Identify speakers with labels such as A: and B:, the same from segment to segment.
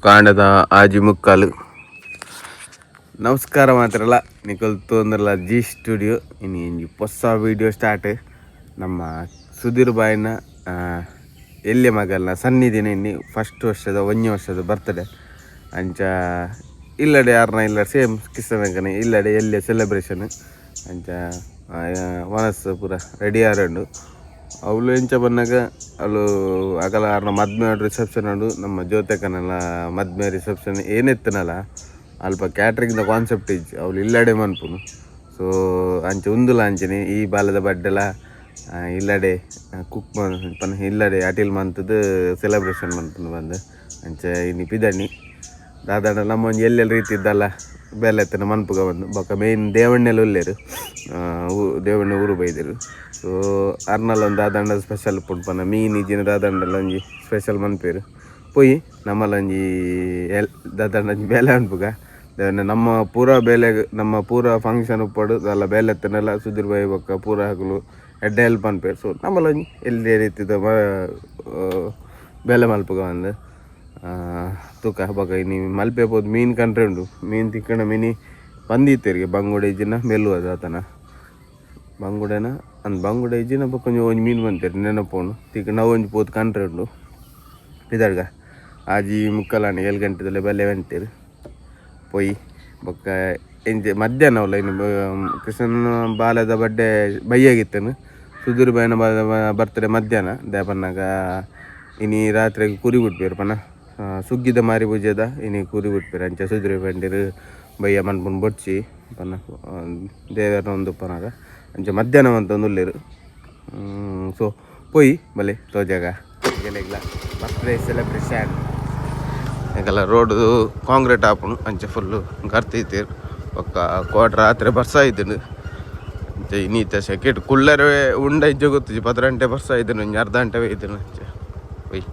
A: ಕಾಂಡದ ಆಜಿ ಮುಕ್ಕಾಲು. ನಮಸ್ಕಾರ ಮಾತ್ರಲ್ಲ ನಿಕೊಲ್ತು ಅಂದ್ರಲ್ಲ ಜಿ ಸ್ಟುಡಿಯೋ ಇನ್ನು ಹೊಸ ವೀಡಿಯೋ ಸ್ಟಾರ್ಟ್. ನಮ್ಮ ಸುಧೀರ್ ಬಾಯಿನ ಎಲ್ಲಿ ಮಗಲ್ನ ಸನ್ನಿಧಿನ ಇನ್ನು ಫಸ್ಟ್ ವರ್ಷದ ಬರ್ತ್ಡೇ ಅಂಚ ಇಲ್ಲಡೆ ಯಾರನ್ನ ಇಲ್ಲ ಸೇಮ್ ಕಿಸ್ಸನಕನೆ ಇಲ್ಲಡೆ ಎಲ್ಲೇ ಸೆಲೆಬ್ರೇಷನ್ ಅಂಚ ಮನಸ್ಸು ಪೂರ ರೆಡಿ ಆರಂಡು ಅವಳು ಎಂಚ ಬಂದಾಗ ಅವಳು ಆಗಲ್ಲ ಯಾರನ್ನ ಮದ್ಮೆ ರಿಸೆಪ್ಷನ್ ಉಂಡು ನಮ್ಮ ಜ್ಯೋತಕನೆಲ್ಲ ಮದ್ಮೆ ರಿಸೆಪ್ಷನ್ ಏನೆತ್ತನಲ್ಲ ಅಲ್ಪ ಕ್ಯಾಟ್ರಿಂಗ್ದ ಕಾನ್ಸೆಪ್ಟ್ ಇಜ್ಜಿ ಅವಳು ಇಲ್ಲಡೆ ಮನ್ಪುನು. ಸೊ ಅಂಚೆ ಉಂದುಲ ಅಂಚನೆ ಈ ಬಾಲದ ಬಡ್ಡೆಲ್ಲ ಇಲ್ಲಡೆ ಕುಕ್ ಪನ್ ಇಲ್ಲಡೆ ಅಟಿಲ್ ಮಂತದ್ದು ಸೆಲೆಬ್ರೇಷನ್ ಮನ್ಪುನು ಬಂದು ಅಂಚೆ ಇನ್ನು ಪಿದಣ್ಣಿ ದಾದಾಂಡ ನಮ್ಮ ಒಂದು ಎಲ್ಲೆಲ್ಲ ರೀತಿ ಇದ್ದಲ್ಲ ಬೆಲೆ ಎತ್ತನ ಮನ್ಪುಗ ಬಂದು ಬೊಕ್ಕ ಮೇಯ್ನ್ ದೇವಣ್ಣೆಲ್ಲ ಉಳ್ಳೇರು ದೇವಣ್ಣ ಊರು ಬೈದರು. ಸೊ ಅರ್ನಲ್ಲ ಒಂದು ದಾದಂಡ ಸ್ಪೆಷಲ್ ಪುಡ್ಪನ ಮೀನು ಇಜ್ಜಿನ ದಾದಂಡಲ್ಲ ಒಂಜಿ ಸ್ಪೆಷಲ್ ಮನ್ಪೇರು ಪೊಯ್ ನಮ್ಮಲ್ಲ ಒಂಜಿ ದಾದಂಡ ಬೇಲೆ ಅನ್ಪುಗ ದೇವಣ್ಣ ನಮ್ಮ ಪೂರ ಫಂಕ್ಷನ್ ಉಪ್ಪಡು ಅಲ್ಲ ಬೇಲೆ ಎತ್ತನೆಲ್ಲ ಸುಧೀರ್ ಬಾಯಿ ಬೊಕ್ಕ ಪೂರ ಹಾಕಲು ಎಡ್ಡ ಹೆಲ್ಪ್ ಅನ್ಪೇರು. ಸೊ ನಮ್ಮಲ್ಲ ಒಂಜಿ ಎಲ್ಲಿ ರೀತಿದ ಬೇಲೆ ಮಲ್ಪುಗ ಒಂದು ತೂಕ ಬೊಕ ಇನ್ನು ಮಲ್ಪೆ ಹೋದ್ ಮೀನು ಕಂಡ್ರೆ ಉಂಡು ಮೀನು ತಿಕ್ಕಣ ಮೀನಿ ಬಂದಿತ್ತೇರಿಗೆ ಬಂಗುಡೆ ಇಜ್ಜಿನ ಮೆಲ್ಲು ಅದು ಆತನ ಬಂಗುಡೆನ ಬಂಗುಡೆ ಇಜ್ಜಿನ ಕೊಂಚ ಒಂಜಿ ಮೀನು ಬಂತೇರಿ ನೆನಪೋನು ತಿಕ್ಕ ನಾವು ಒಂಜಿ ಪೋತ್ ಕಂಡ್ರೆ ಉಂಡು ಇದಾಡ್ಗ ಆಜಿ ಮುಕ್ಕಲಾಣಿ 7 ಗಂಟೆದಲ್ಲೇ ಬೆಲೆ ಬಂತೇರಿ ಪೊಯ್ ಬೊಕ್ಕ ಎಂಜೆ ಮಧ್ಯಾಹ್ನ ಅವಲ್ಲ ಇನ್ನು ಕೃಷ್ಣನ ಬಾಲದ ಬಡ್ಡೆ ಬೈಯಾಗಿತ್ತೇನು ಸುಧೀರ್ ಬಾಯಿನ ಬರ್ತಡೆ ಮಧ್ಯಾಹ್ನ ದೇಪನ್ನಾಗ ಇನ್ನು ರಾತ್ರಿಗೆ ಕುರಿ ಬಿಟ್ಬೇರು ಪನ ಸುಗ್ಗಿದ ಮಾರಿ ಪೂಜೆದ ಇನ್ನು ಕುರಿ ಬಿಟ್ಬೇರು ಅಂಚೆ ಸುಧೀರ್ ಬಂದಿರು ಬಯ್ಯ ಮನ್ಪುನ್ ಬೊಡ್ಚಿ ಪನ್ನ ದೇವರ ಒಂದು ಪನಾಗ ಅಂಚೆ ಮಧ್ಯಾಹ್ನ ಅಂತ ಒಂದು ಉಳ್ಳೇರು. ಸೊ ಪೊಯ್ ಬಲೆ ತೋಜಾಗ ಈಗೆಲ್ಲ ಬರ್ತ್ಡೇ ಸೆಲೆಬ್ರೇಷನ್ ಈಗೆಲ್ಲ ರೋಡ್ ಕಾಂಕ್ರೀಟ್ ಹಾಪುನು ಅಂಚೆ ಫುಲ್ಲು ಗರ್ತಿತ್ತೇರು ಒಕ್ಕ ಕೋಟ ರಾತ್ರಿ ಬರ್ಸ ಇದ್ದನು ಅಂಚೆ ಇನ್ನೀತ ಸೆಕೆಟ್ ಕುಳ್ಳರೇ ಉಂಡ ಇಜ್ಜೆ ಗೊತ್ತಿಜ್ಜಿ 10 ಗಂಟೆ ಬರ್ಸ ಇದ್ದನು ಒಂಜಿ ಅರ್ಧ ಗಂಟೆ ಇದ್ದನು ಅಂಚೆ ಪೊಯ್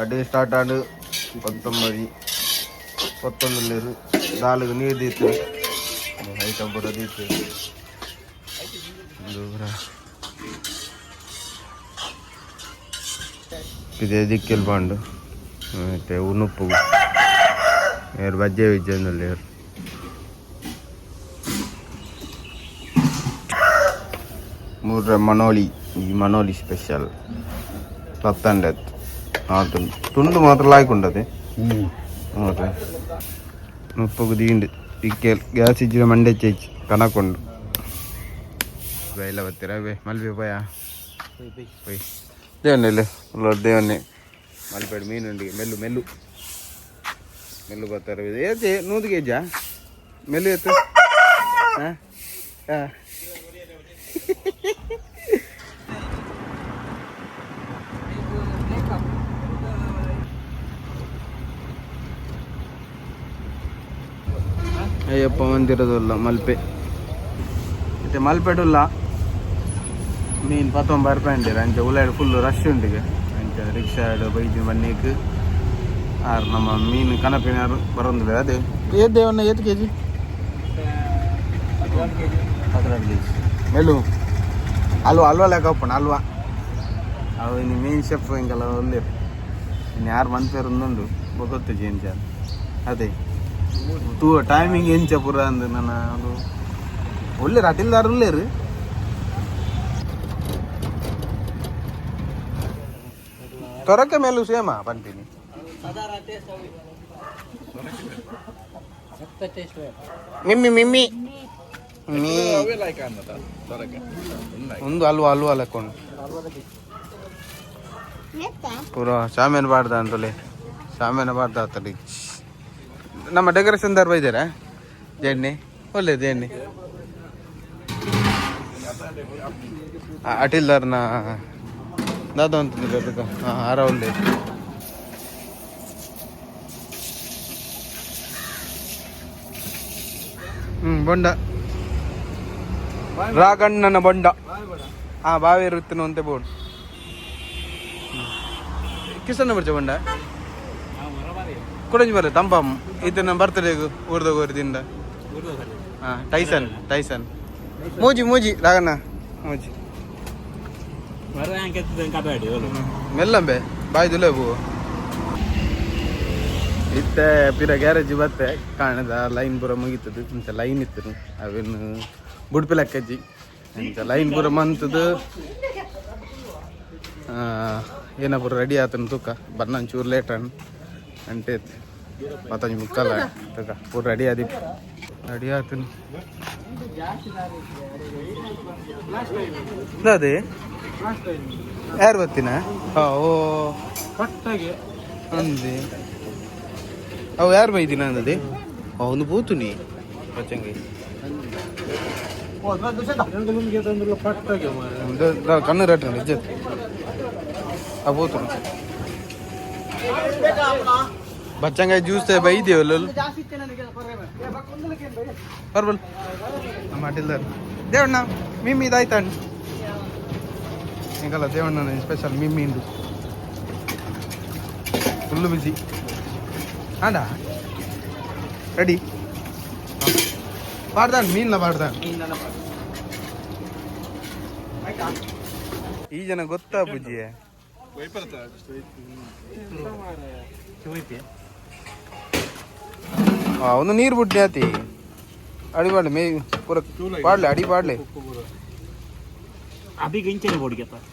A: ಅಡಿ ಸ್ಟಾರ್ಟ್ ಆಡು 19 ನಾಲ್ಕು ನೀರು ದೀತು ಐಟಮ್ ಕೂಡ ದೀತು ಇದೇ ದಿಕ್ಕೆಲ್ ಬಾಂಡು ಮತ್ತೆ ಉನುಪ್ಪು ಯಾರು ಬಜ್ಜೆ ವಿಜ್ಜನಲ್ಲಿ ಯಾರು ಮೂರ ಮನೋಳಿ ಈ ಮನೋಳಿ ಸ್ಪೆಷಲ್ 100 ತುಂಡು ಮಾತ್ರ ಲಾಯ್ಕೊಂಡದೆ ನೋಡ್ರಿ ಮುಪ್ಪು ದೀಂಡು ಇಕ್ಕೇಲ್ ಗ್ಯಾಸ್ ಇಜ್ಜಿನ ಮಂಡೆ ಚೇಚಿ ಕನಕೊಂಡು ಎಲ್ಲ ಬರ್ತೀರ ಮಲ್ಪೆ ಪಯ ಪೊಯ್ ದೇವಣ್ಣೆ ದೇವಣ್ಣೆ ಮಲ್ಪೇಡು ಮೀನುಂಡಿಗೆ ಮೆಲ್ಲು ಬರ್ತಾರೆ ಏಜೆ 100 kg ಮೆಲ್ಲು ಎತ್ತು ಹಾಂ ಹಾಂ ಅಯ್ಯಪ್ಪ ಮಂದಿರದಲ್ಲ ಮಲ್ಪೆ ಮತ್ತೆ ಮಲ್ಪೆಡುಲ್ಲ ಮೀನು 19 ರೂಪಾಯಿ ಅಂತೀರ ಅಂಚೆ ಉಳ್ಳಾಡು ಫುಲ್ಲು ರಶ್ ಉಂಟಿಗೆ ಅಂಚೆ ರಿಕ್ಷಾಡು ಬೈದಿನ ಬನ್ನಿಕ್ಕೆ ಆರು ನಮ್ಮ ಮೀನು ಕನಪಿನಾರು ಬರೋದಿಲ್ಲ ಅದೇ ದೇವನ್ನ 8 kg 12 kg ಮೆಲ್ಲು ಅಲ್ವಾ ಲೆಕ್ಕ ಒಪ್ಪಣ ಅಲ್ವಾ ಅವು ಇನ್ನು ಮೀನು ಶೆಫ್ ಹಿಂಗೆಲ್ಲ ಒಳ್ಳೆ ಇನ್ನು ಯಾರು ಮನ್ಪೇರು ಒಂದೊಂದು ಗೊತ್ತಿಜ್ಜಿ ಎಂಚ ಅದೇ ಟೈಮಿಂಗ್ ಎಂಚ ಪುರ ಅಂದು ನನ್ನ ಅದು ಒಳ್ಳೆ ಅಟಿಲ್ದಾರು ಉಳ್ಳೇರು ತೊರಕೆ ಮೇಲೂ ಸೇಮ ಪಂಪಿನಿ ಮಿಮ್ಮಿ ಒಂದು ಅಲ್ವಾ ಲೆಕ್ಕೊಂಡು ಪೂರ ಶಾಮಿಯಾನ ಬಾಡ್ದ ಅಂತಲೇ ಶಾಮಿಯಾನ ಬಾಡ್ದ ಆತಡಿ ನಮ್ಮ ಡೆಕೋರೇಷನ್ ದಾರ್ ಬೈದಾರ ಜೆಣ್ಣೆ ಒಳ್ಳೇದು ಎಣ್ಣೆ ಅಟಿಲ್ದಾರ್ನ ದಾದ ಅಂತ ಆರ ಒಳ್ಳೆ ಬೊಂಡ ರಾಗಣ್ಣನ ಬೊಂಡ ಬಾವಿ ಇರುತ್ತೇನು ಅಂತ ಬೋರ್ಡ್ ಕಿಸನ್ನ ಬರ್ಚ ಬೊಂಡ ಕೊಡಂಜಿ ಬರ್ರೆ ತಂಪ ಇದನ್ನ ಬರ್ತಡೆ ಊರ್ದಾಗ ಊರದಿಂದ ಟೈಸನ್ ಮೂಜಿ ರಾಗಣ್ಣ ಮೂಜಿ ಮೆಲ್ಲಂಬೆ ಬಾಯ್ದುಲೆ ಹೂ ಇತ್ತೆ ಪಿರ ಗ್ಯಾರೇಜ್ ಬತ್ತೆ ಕಾಣದ ಲೈನ್ ಪೂರ ಮುಗಿತದು ಇಂಥ ಲೈನ್ ಇತ್ತು ಅವೇನು ಬುಡ್ಪಿ ಲೆಕ್ಕಜ್ಜಿ ಇಂಥ ಲೈನ್ ಪೂರ ಮಂತದು ಏನ ಪೂರ ರೆಡಿ ಆತನ ತೂಕ ಬನ್ನ ಚೂರು ಲೇಟ್ ಅಂಟೆ ಮತ್ತೊಂದು ಮುಕ್ಕಲ್ಲ ತಗ ಪೂರ ರೆಡಿ ಆತನ ಅದೇ ಯಾರು ಬರ್ತೀನ ಓ ಅಂದೆ ಅವು ಯಾರು ಬೈದಿನ ಅಂದದೆ ಅವನು ಪೂತು ನೀ ಪಚ್ಚಂಗಿ ಕಣ್ಣು ರೇಟ್ ನಿಜ ಅವು ಪೂತು ಬಚ್ಚಂಗಾಯಿ ಜ್ಯೂಸ್ ಬೈದೇವಲ್ಲ ಬರ್ಬಲ್ ಮಾಡಿಲ್ಲ ದೇವಣ್ಣ ಮಿಮ್ಮಿ ಇದಾಯ್ತಣ್ಣ ಹಿಂಗಲ್ಲ ದೇವಣ್ಣ ಸ್ಪೆಷಲ್ ಮಿಮ್ಮಿ ಇಂದು ಫುಲ್ಲು ಬಿಸಿ ಆಂಡ ರೆಡಿ ಬಾಡ್ದಾನ್ ಮೀನ್ಲ ಬಾಡ್ದಾನ್ ಈ ಜನ ಗೊತ್ತಾ ಬುಜ್ಜಿ ಒಂದು ನೀರು ಬಿಡ್ಲಿ ಆತಿ ಅಡಿ ಬಾಡ್ಲೆ ಮೇ ಪೂರ ಬಾಡ್ಲೆ ಅಡಿ ಬಾಡ್ಲೆ
B: अभी गिंचे बोर्ड के पास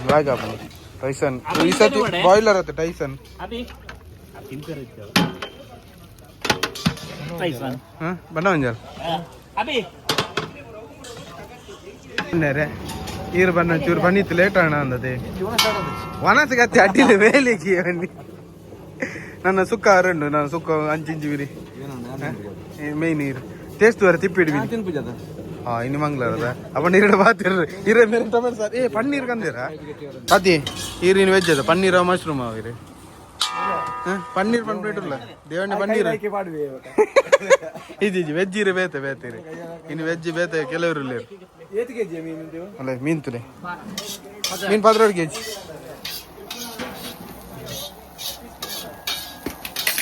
A: लाग आपण टायसन इसाती बॉयलर होते टायसन
B: अभी किम करे टायसन
A: हां बनावन जर
B: अभी
A: नेरे ಈರು ಬಣ್ಣ ಚೂರು ಬಣ್ಣಿತ್ತು ಲೇಟ್ ಅಣ್ಣ ಅಂದದೆ ವನಸಗತ್ತೆ ಅಡ್ಡಿಲ್ಲ ಬೇಲಿಕ್ಕೆ ಬನ್ನಿ ನನ್ನ ಸುಕ್ಕ ಅರಂಡು ನಾನು ಸುಕ್ಕ ಅಂಚಿಂಜಿವಿರಿ ಮೇಯ್ನ್ ನೀರು ಟೇಸ್ಟ್ ವರ ತಿಪ್ಪಿಡ್ವಿ ಇನ್ನು ಮಂಗ್ಲಾರದ ಅಪ್ಪ ನೀರು ಬಾತಿರ್ರಿ ಇರ ಮೇರೆ ಟೊಮೆಟೊ ಸಾರ್ ಪನ್ನೀರ್ ಕಂದಿರ ಅತಿ ಈರಿನ ವೆಜ್ ಅದ ಪನ್ನೀರ ಮಶ್ರೂಮ್ ಅವಿರಿ ಪನ್ನೀರ್ ಪನ್ಬಿಟ್ಟಿಲ್ಲ ದೇವಣ್ಣೆ ಪನ್ನೀರ್ ಇದು ವೆಜ್ ಇರ ಬೇತೆ ಬೇತೀರಿ ಇನ್ನು ವೆಜ್ ಬೇತೆ ಕೆಲವರು ಇಲ್ಲ ಅಲ್ಲ ಮೀನ್ ತುಲೆ ಮೀನ್ 12 kg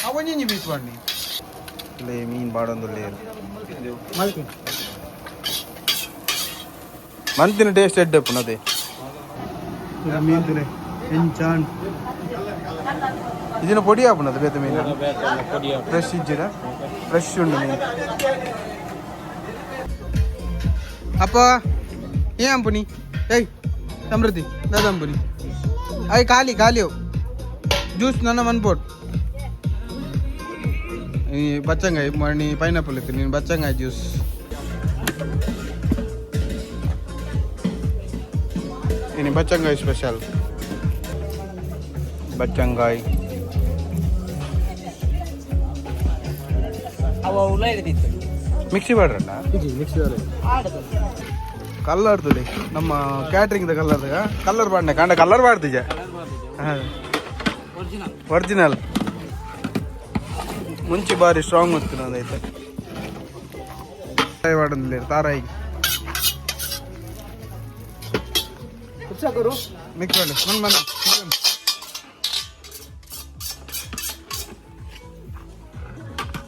A: ಅವನಿಂಜಿ ಬೀಸ್ ಮಾಡಿ ಇಲ್ಲೇ ಮೀನ್ ಬಾಡೊಂದುಲ್ಲೆ ಮಂತಿನ ಟೇಸ್ಟ್ ಎಡ್ಡೆಪ್ಪು ಅದೇ ಮೀನ್ ತುಲೆ ಎಂಚಾನ್ ಇದನ್ನ ಪೊಡಿ ಹಾಪುನದು ಬೇತ ಮೀನು ಫ್ರೆಶ್ ಇಜ್ಜಿರ ಫ್ರೆಶ್ ಉಂಡು ಮೀನು ಅಪ್ಪ ಏ ಅಂಪುನಿ ಏಯ್ ಸಮೃದ್ಧಿ ದಾದ ಅಂಪುನಿ ಅಯ್ಯ ಖಾಲಿ ಖಾಲಿ ಜ್ಯೂಸ್ ನನ್ನ ಮನ್ಪೋಟ್ ಈ ಬಚ್ಚಂಗಾಯಿ ಮಣಿ ಪೈನಾಪಲ್ ಇತ್ತು ನೀನು ಬಚ್ಚಂಗಾಯಿ juice ini bacanggai spesial bacanggai
B: awa ulai ಇದಿತ್ತು
A: ಮಿಕ್ಸಿ ಮಾಡ್ರಣ್ಣ ಕಲ್ಲರ್ ತುಳಿ ನಮ್ಮ ಕ್ಯಾಟ್ರಿಂಗ್ ಕಲ್ಲರ್ ಬಾಡ್ನೆ ಕಂಡ ಕಲ್ಲರ್ ಬಾಡ್ದಿಜ ಒರಿಜಿನಲ್ ಮುಂಚೆ ಬಾರಿ ಸ್ಟ್ರಾಂಗ್ ಗೊತ್ತು ಅದೈತೆ ಬಾಡಂದಿಲ್ಲ ತಾರಾಯಿ ಮಿಕ್ಸ್ ಮಾಡಿ ಮನ್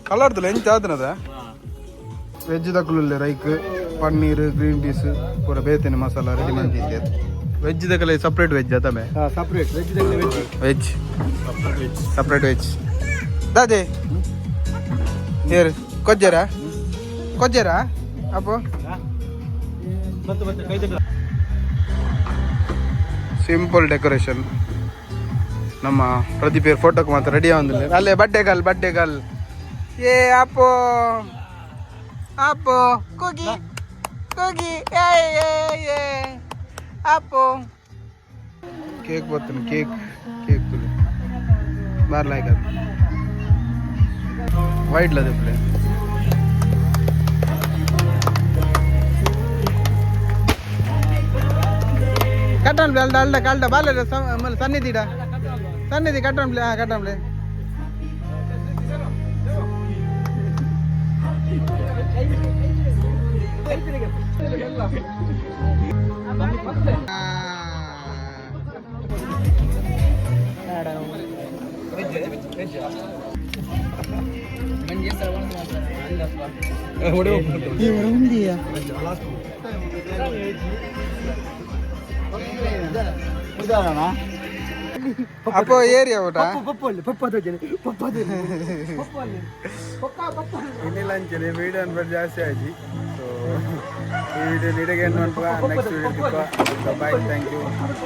A: ಕಲರ್ದು ಎಂಚ ಆದನದ ವೆಜ್ ತಕ್ಕಲುಲ್ಲೆ ರೈಕ್ ಪನ್ನೀರ್ ಗ್ರೀನ್ ಪೀಸ್ ಪೂರ ಬೇತೇನೆ ಮಸಾಲ ರೆಡಿ ಮಾಡಿದ್ದೆ ವೆಜ್ ತಕ್ಕಲೆ ಸಪ್ರೇಟ್ ವೆಜ್ ತಮೆ
C: ಸಪ್ರೇಟ್
A: ವೆಜ್ ಸಪ್ರೇಟ್ ವೆಜ್ ದಾದೆ ಹೇರ್ ಕೊಜ್ಜರ ಅಪ್ಪೋ ಸಿಂಪಲ್ ಡೆಕೋರೇಷನ್ ನಮ್ಮ ಪ್ರದೀಪ್ ಫೋಟೋಕ್ಕೆ ಮಾತ್ರ ರೆಡಿ ಆಗೋದಿಲ್ಲ ಅಲ್ಲೇ ಬಡ್ಡೆಗಲ್ ಏ ಅಪ್ಪೋ ಕೂಗಿ ಅಪ್ಪೋ ಕೇಕ್ ಬರ್ತಾನೆ ಕೇಕ್ ತುಳಿ ಬಾರ್ಲಾಯ್ಕ ವೈಟ್ ಲದೆ ಪ್ಲೇ ಕಟ್ಟನ್ ಪ್ಲೇ ಅಲ್ದ ಕಲ್ದ ಬಾಲ ಸನ್ನಿಧಿ ಕಟ್ಟನ್ ಪ್ಲೇ ಅಪ್ಪೋ ಏರಿಯಾ ಊಟ ಇನ್ನಿಲ್ಲ ಅಂಚನೆ ವೀಡಿಯೋ ಅನ್ಬಿಟ್ಟು ಜಾಸ್ತಿ ಆಯ್ತು ಸೊ ಈ ವಿಡಿಯೋ ನಿಡಗೆ next video bye thank you